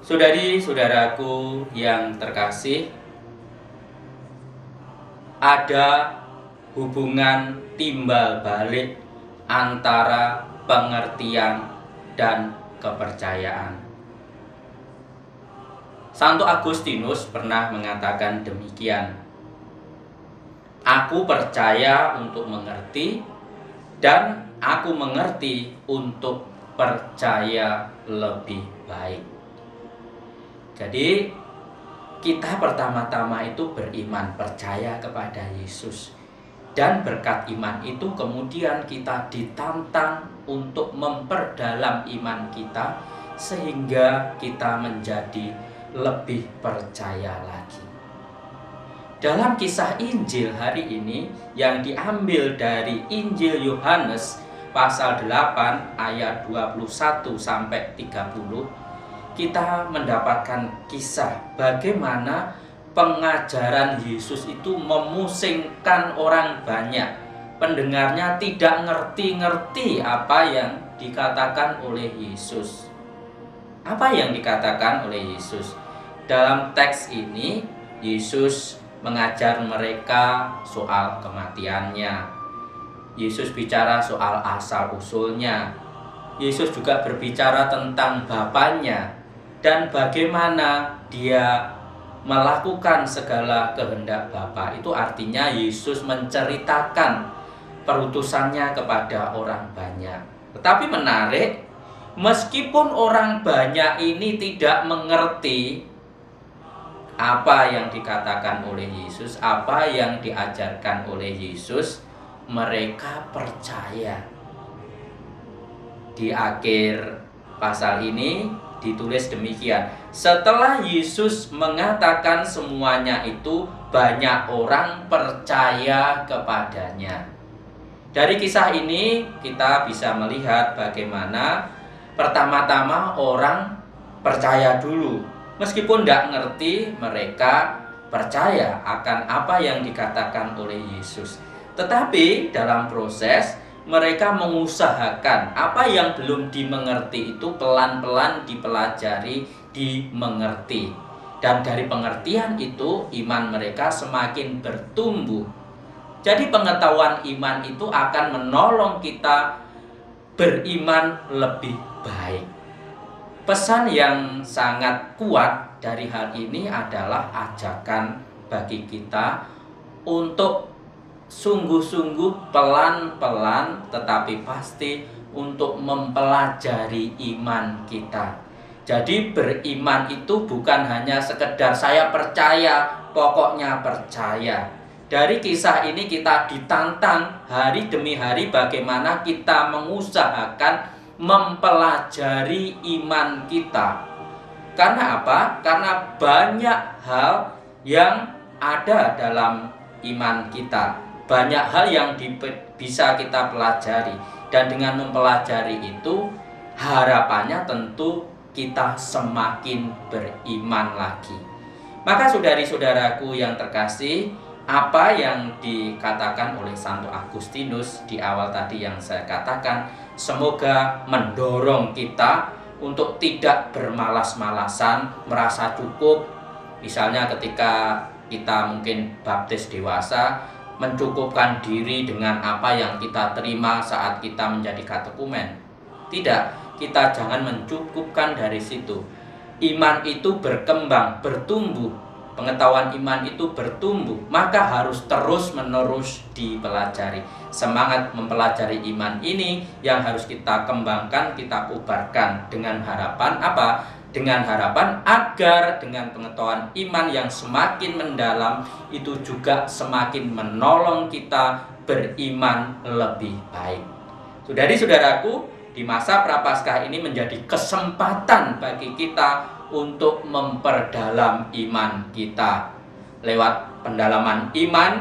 Saudari-saudaraku yang terkasih, ada hubungan timbal balik antara pengertian dan kepercayaan. Santo Agustinus pernah mengatakan demikian, "Aku percaya untuk mengerti, dan aku mengerti untuk percaya lebih baik." Jadi kita pertama-tama itu beriman, percaya kepada Yesus. Dan berkat iman itu kemudian kita ditantang untuk memperdalam iman kita, sehingga kita menjadi lebih percaya lagi. Dalam kisah Injil hari ini yang diambil dari Injil Yohanes pasal 8 ayat 21 sampai 30, kita mendapatkan kisah bagaimana pengajaran Yesus itu memusingkan orang banyak. Pendengarnya tidak ngerti-ngerti apa yang dikatakan oleh Yesus. Apa yang dikatakan oleh Yesus? Dalam teks ini, Yesus mengajar mereka soal kematiannya. Yesus bicara soal asal-usulnya. Yesus juga berbicara tentang Bapanya dan bagaimana dia melakukan segala kehendak Bapa. Itu artinya Yesus menceritakan perutusannya kepada orang banyak. Tetapi menarik, meskipun orang banyak ini tidak mengerti apa yang dikatakan oleh Yesus, apa yang diajarkan oleh Yesus, mereka percaya. Di akhir pasal ini ditulis demikian, setelah Yesus mengatakan semuanya itu, banyak orang percaya kepadanya. Dari kisah ini kita bisa melihat bagaimana pertama-tama orang percaya dulu. Meskipun tidak ngerti, mereka percaya akan apa yang dikatakan oleh Yesus. Tetapi dalam proses mereka mengusahakan apa yang belum dimengerti itu pelan-pelan dipelajari, dimengerti. Dan dari pengertian itu iman mereka semakin bertumbuh. Jadi pengetahuan iman itu akan menolong kita beriman lebih baik. Pesan yang sangat kuat dari hal ini adalah ajakan bagi kita untuk sungguh-sungguh pelan-pelan tetapi pasti untuk mempelajari iman kita. Jadi beriman itu bukan hanya sekedar saya percaya, pokoknya percaya. Dari kisah ini kita ditantang hari demi hari bagaimana kita mengusahakan mempelajari iman kita. Karena apa? Karena banyak hal yang ada dalam iman kita. Banyak hal yang bisa kita pelajari. Dan dengan mempelajari itu, harapannya tentu kita semakin beriman lagi. Maka saudari-saudaraku yang terkasih, apa yang dikatakan oleh Santo Agustinus di awal tadi yang saya katakan, semoga mendorong kita untuk tidak bermalas-malasan, merasa cukup. Misalnya ketika kita mungkin baptis dewasa, mencukupkan diri dengan apa yang kita terima saat kita menjadi katekumen. Tidak, kita jangan mencukupkan dari situ. Iman itu berkembang, bertumbuh. Pengetahuan iman itu bertumbuh, maka harus terus-menerus dipelajari. Semangat mempelajari iman ini yang harus kita kembangkan, kita ubarkan dengan harapan apa? Dengan harapan agar dengan pengetahuan iman yang semakin mendalam itu juga semakin menolong kita beriman lebih baik. Saudari-saudaraku, di masa Prapaskah ini menjadi kesempatan bagi kita untuk memperdalam iman kita. Lewat pendalaman iman,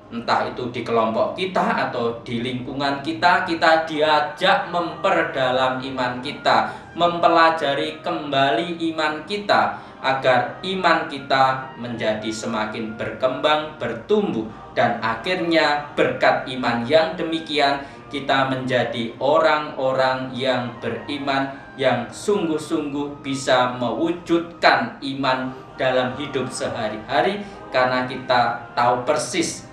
entah itu di kelompok kita atau di lingkungan kita, kita diajak memperdalam iman kita, mempelajari kembali iman kita, agar iman kita menjadi semakin berkembang, bertumbuh, dan akhirnya berkat iman yang demikian kita menjadi orang-orang yang beriman, yang sungguh-sungguh bisa mewujudkan iman dalam hidup sehari-hari, karena kita tahu persis,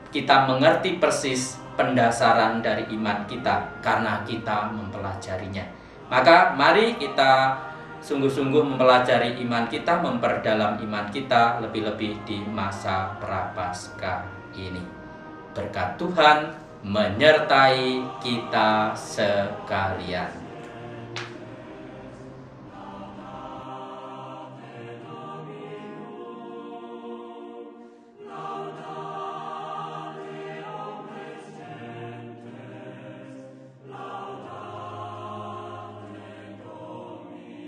kita mengerti persis pendasaran dari iman kita karena kita mempelajarinya. Maka mari kita sungguh-sungguh mempelajari iman kita, memperdalam iman kita, lebih-lebih di masa Prapaskah ini. Berkat Tuhan menyertai kita sekalian.